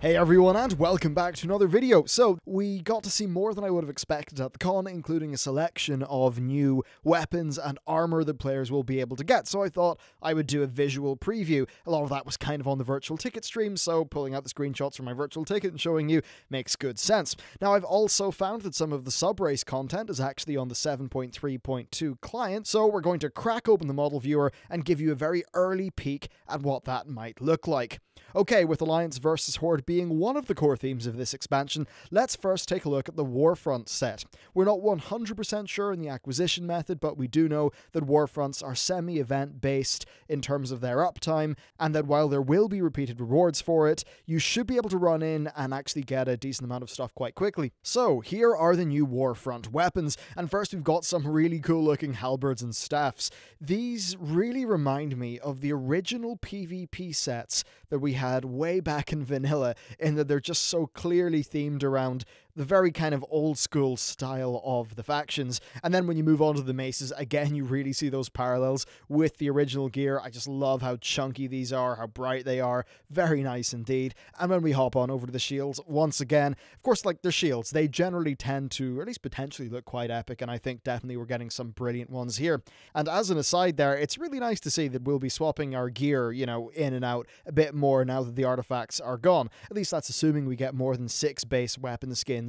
Hey everyone, and welcome back to another video. So, we got to see more than I would have expected at the con, including a selection of new weapons and armor that players will be able to get, so I thought I would do a visual preview. A lot of that was kind of on the virtual ticket stream, so pulling out the screenshots from my virtual ticket and showing you makes good sense. Now, I've also found that some of the sub-race content is actually on the 7.3.2 client, so we're going to crack open the model viewer and give you a very early peek at what that might look like. Okay, with Alliance versus Horde being one of the core themes of this expansion, let's first take a look at the Warfront set. We're not 100% sure in the acquisition method, but we do know that Warfronts are semi-event based in terms of their uptime, and that while there will be repeated rewards for it, you should be able to run in and actually get a decent amount of stuff quite quickly. So, here are the new Warfront weapons, and first we've got some really cool looking halberds and staffs. These really remind me of the original PvP sets that we had way back in vanilla, in that they're just so clearly themed around the very kind of old school style of the factions. And then when you move on to the maces, again, you really see those parallels with the original gear. I just love how chunky these are, how bright they are. Very nice indeed. And when we hop on over to the shields, once again, of course, like their shields, they generally tend to, or at least potentially, look quite epic, and I think definitely we're getting some brilliant ones here. And as an aside there, it's really nice to see that we'll be swapping our gear, you know, in and out a bit more now that the artifacts are gone. At least that's assuming we get more than 6 base weapon skins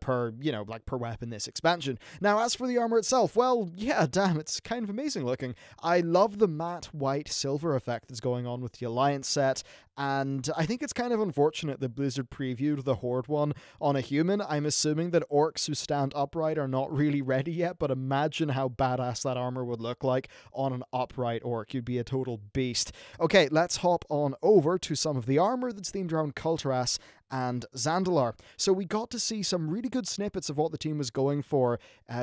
per weapon this expansion. Now, as for the armor itself, well, yeah, damn, it's kind of amazing looking. I love the matte white silver effect that's going on with the Alliance set, and I think it's kind of unfortunate that Blizzard previewed the Horde one on a human. I'm assuming that orcs who stand upright are not really ready yet, but imagine how badass that armor would look like on an upright orc. You'd be a total beast. Okay, let's hop on over to some of the armor that's themed around Kulturas and Zandalar. So we got to see some really good snippets of what the team was going for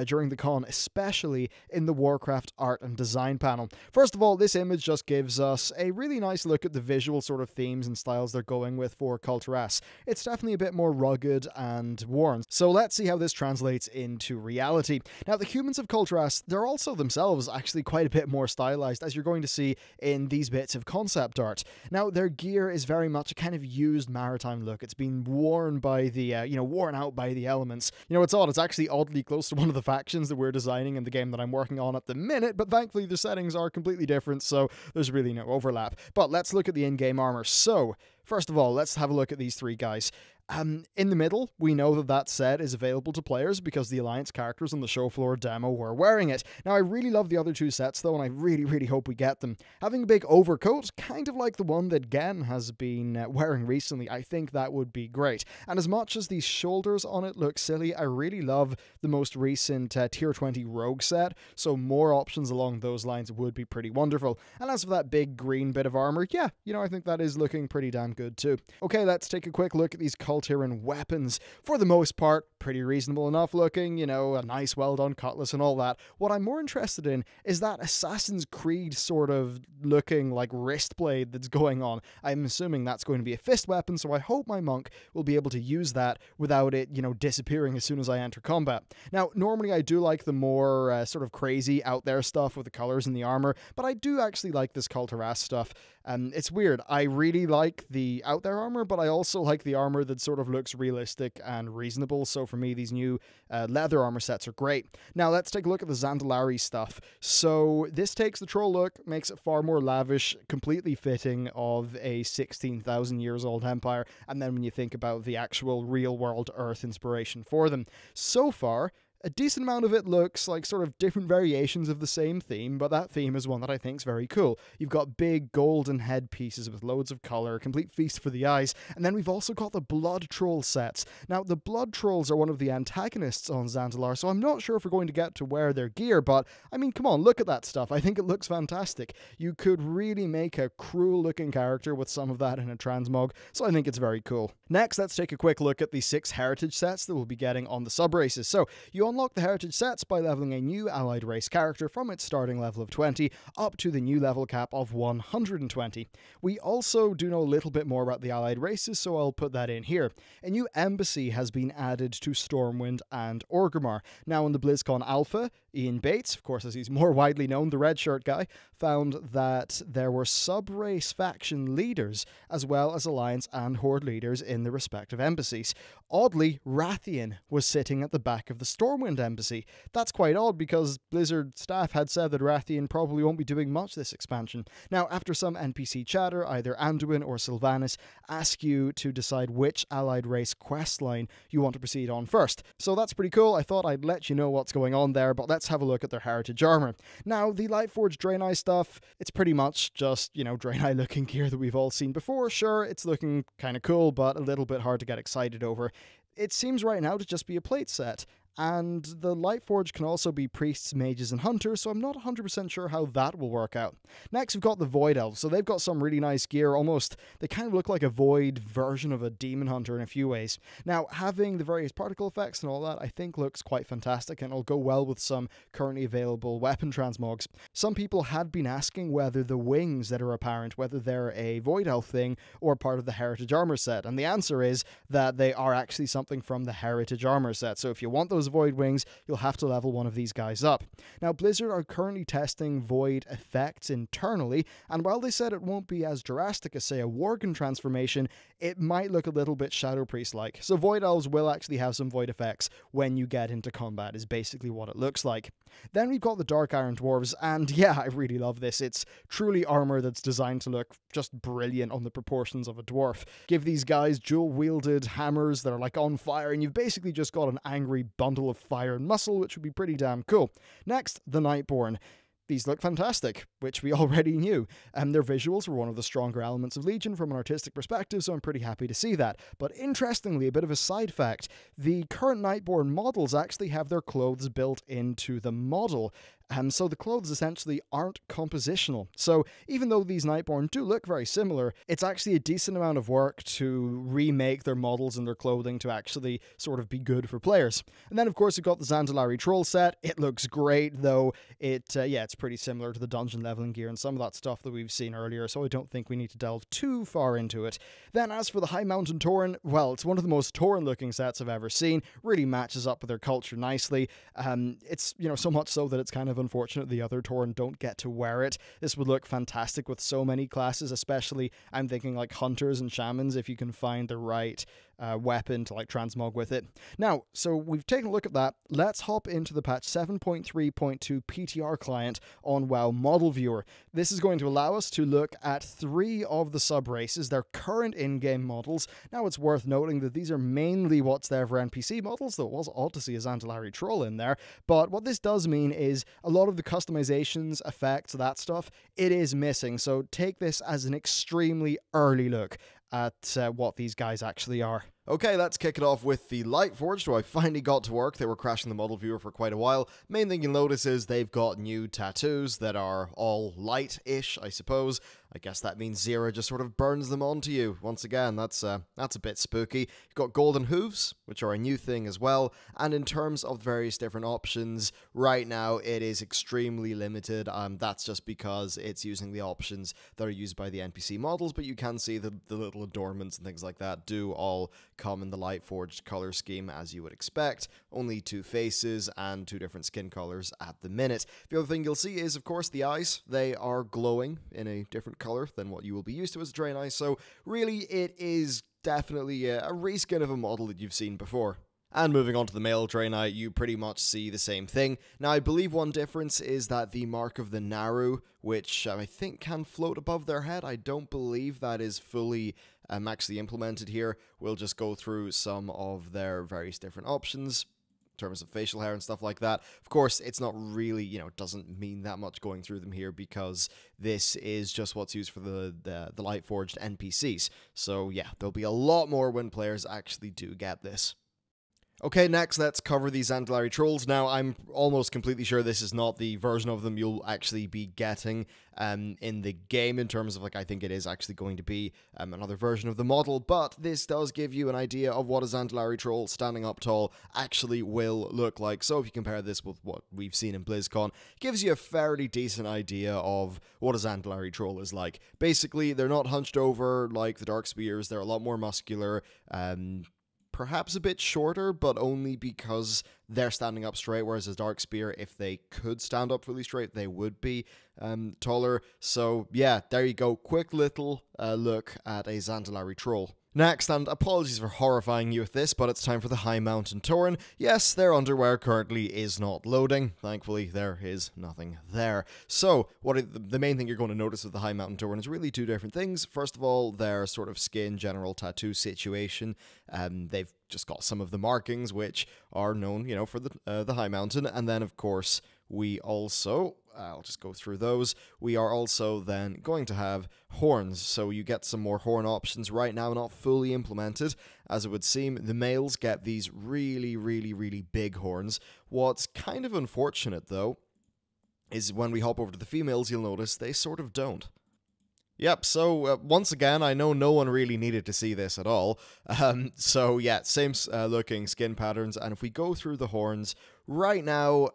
during the con, especially in the Warcraft art and design panel. First of all, this image just gives us a really nice look at the visual sort of themes and styles they're going with for Kulturas. It's definitely a bit more rugged and worn. So let's see how this translates into reality. Now, the humans of Kulturas, they're also themselves actually quite a bit more stylized, as you're going to see in these bits of concept art. Now, their gear is very much a kind of used maritime look. It's been worn by the, worn out by the elements. You know, it's odd. It's actually oddly close to one of the factions that we're designing in the game that I'm working on at the minute, but thankfully the settings are completely different, so there's really no overlap. But let's look at the in-game armor. So, first of all, let's have a look at these three guys. In the middle, we know that set is available to players because the Alliance characters on the show floor demo were wearing it. Now, I really love the other two sets, though, and I really, really hope we get them. Having a big overcoat, kind of like the one that Gen has been wearing recently, I think that would be great. And as much as these shoulders on it look silly, I really love the most recent Tier 20 Rogue set, so more options along those lines would be pretty wonderful. And as for that big green bit of armor, yeah, I think that is looking pretty damn good too. Okay, let's take a quick look at these Turin weapons. For the most part, pretty reasonable enough looking, a nice well done cutlass and all that. What I'm more interested in is that Assassin's Creed sort of looking like wrist blade that's going on. I'm assuming that's going to be a fist weapon, so I hope my monk will be able to use that without it, disappearing as soon as I enter combat. Now, normally I do like the more sort of crazy out there stuff with the colors and the armor, but I do actually like this Kulturas stuff. It's weird. I really like the out there armor, but I also like the armor that sort of looks realistic and reasonable, so for me these new leather armor sets are great. Now let's take a look at the Zandalari stuff. So this takes the troll look, makes it far more lavish, completely fitting of a 16,000 years old empire, and then when you think about the actual real world Earth inspiration for them. So far, a decent amount of it looks like sort of different variations of the same theme, but that theme is one that I think is very cool. You've got big golden headpieces with loads of colour, a complete feast for the eyes, and then we've also got the Blood Troll sets. Now, the Blood Trolls are one of the antagonists on Zandalar, so I'm not sure if we're going to get to wear their gear, but, I mean, come on, look at that stuff. I think it looks fantastic. You could really make a cruel-looking character with some of that in a Transmog, so I think it's very cool. Next, let's take a quick look at the 6 heritage sets that we'll be getting on the sub-races. So, you unlock the heritage sets by leveling a new allied race character from its starting level of 20 up to the new level cap of 120. We also do know a little bit more about the allied races, so I'll put that in here. A new embassy has been added to Stormwind and Orgrimmar. Now in the BlizzCon Alpha, Ian Bates, of course as he's more widely known, the red shirt guy, found that there were sub-race faction leaders as well as alliance and horde leaders in the respective embassies. Oddly, Rathian was sitting at the back of the Stormwind embassy. That's quite odd because Blizzard staff had said that Rathian probably won't be doing much this expansion. Now, after some NPC chatter, either Anduin or Sylvanas ask you to decide which allied race questline you want to proceed on first. So that's pretty cool. I thought I'd let you know what's going on there, but let's have a look at their heritage armor. Now, the Lightforged Draenei stuff, it's pretty much just, Draenei looking gear that we've all seen before. Sure, it's looking kind of cool, but a little bit hard to get excited over. It seems right now to just be a plate set. And the Lightforged can also be priests, mages, and hunters, so I'm not 100% sure how that will work out. Next, we've got the Void Elves. So they've got some really nice gear, they kind of look like a Void version of a Demon Hunter in a few ways. Now, having the various particle effects and all that, I think looks quite fantastic, and it'll go well with some currently available weapon transmogs. Some people had been asking whether the wings that are apparent, whether they're a Void Elf thing or part of the Heritage Armor set, and the answer is that they are actually something from the Heritage Armor set. So if you want those Void wings, you'll have to level one of these guys up. Now, Blizzard are currently testing Void effects internally, and while they said it won't be as drastic as, say, a Worgen transformation, it might look a little bit Shadow Priest-like. So Void Elves will actually have some Void effects when you get into combat, is basically what it looks like. Then we've got the Dark Iron Dwarves, and yeah, I really love this. It's truly armor that's designed to look just brilliant on the proportions of a dwarf. Give these guys dual-wielded hammers that are like on fire, and you've basically just got an angry bundle of fire and muscle, which would be pretty damn cool. Next, the Nightborn. These look fantastic, which we already knew. Their visuals were one of the stronger elements of Legion from an artistic perspective, so I'm pretty happy to see that. But interestingly, a bit of a side fact, the current Nightborn models actually have their clothes built into the model. So the clothes essentially aren't compositional. So even though these Nightborn do look very similar, it's actually a decent amount of work to remake their models and their clothing to actually sort of be good for players. And then of course we've got the Zandalari Troll set. It looks great, though it's pretty similar to the dungeon leveling gear and some of that stuff that we've seen earlier, so I don't think we need to delve too far into it. Then as for the High Mountain Torrent, well, it's one of the most Torrent looking sets I've ever seen. Really matches up with their culture nicely. It's, so much so that it's kind of unfortunate the other Torrent don't get to wear it. This would look fantastic with so many classes, especially I'm thinking like hunters and shamans if you can find the right weapon to like transmog with it. Now, so we've taken a look at that. Let's hop into the patch 7.3.2 PTR client on WoW Model Viewer. This is going to allow us to look at 3 of the sub-races, their current in-game models. Now, it's worth noting that these are mainly what's there for NPC models, though it was odd to see a Zandalari Troll in there. But what this does mean is a lot of the customizations, effects, that stuff, it is missing. So take this as an extremely early look at what these guys actually are. Okay, let's kick it off with the Lightforged, who I finally got to work. They were crashing the model viewer for quite a while. Main thing you'll notice is they've got new tattoos that are all light-ish, I suppose. I guess that means Zera just sort of burns them onto you. Once again, that's a bit spooky. You've got golden hooves, which are a new thing as well. And in terms of various different options, right now it is extremely limited. That's just because it's using the options that are used by the NPC models, but you can see the little adornments and things like that do all come in the Lightforged color scheme as you would expect. Only 2 faces and 2 different skin colors at the minute. The other thing you'll see is, of course, the eyes. They are glowing in a different color than what you will be used to as a Draenei, so really it is definitely a reskin of a model that you've seen before. And moving on to the male Draenei, you pretty much see the same thing. Now, I believe one difference is that the Mark of the Naru, which I think can float above their head, I don't believe that is fully actually implemented here. We'll just go through some of their various different options in terms of facial hair and stuff like that. Of course, it's not really, it doesn't mean that much going through them here because this is just what's used for the Lightforged NPCs. So yeah, there'll be a lot more when players actually do get this. Okay, next let's cover these Andalari trolls. Now, I'm almost completely sure this is not the version of them you'll actually be getting in the game, in terms of, like, I think it is actually going to be another version of the model, but this does give you an idea of what a Andalari troll standing up tall actually will look like. So if you compare this with what we've seen in BlizzCon, it gives you a fairly decent idea of what a Andalari troll is like. Basically, they're not hunched over like the Darkspears, they're a lot more muscular, perhaps a bit shorter, but only because they're standing up straight, whereas a Darkspear, if they could stand up fully straight, they would be taller. So yeah, there you go. Quick little look at a Andalari troll. Next, and apologies for horrifying you with this, but it's time for the High Mountain Torrent. Yes, their underwear currently is not loading. Thankfully, there is nothing there. So, the main thing you're going to notice with the High Mountain Torrent is really two different things. First of all, their sort of skin general tattoo situation. They've just got some of the markings, which are known, you know, for the High Mountain. And then, of course, we also... I'll just go through those. We are also then going to have horns, so you get some more horn options right now, not fully implemented, as it would seem. The males get these really, really, really big horns. What's kind of unfortunate, though, is when we hop over to the females, you'll notice they sort of don't. Yep, so once again, I know no one really needed to see this at all. So yeah, same looking skin patterns, and if we go through the horns, right now,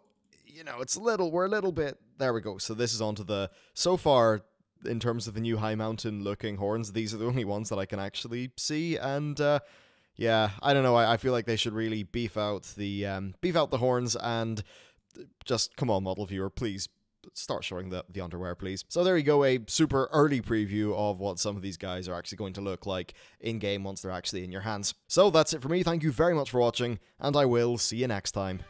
you know, we're a little bit, there we go. So this is onto so far, in terms of the new High Mountain looking horns, these are the only ones that I can actually see, and yeah, I don't know, I feel like they should really beef out the horns, and just, come on, model viewer, please, start showing the underwear, please. So there you go, a super early preview of what some of these guys are actually going to look like in-game once they're actually in your hands. So that's it for me, thank you very much for watching, and I will see you next time.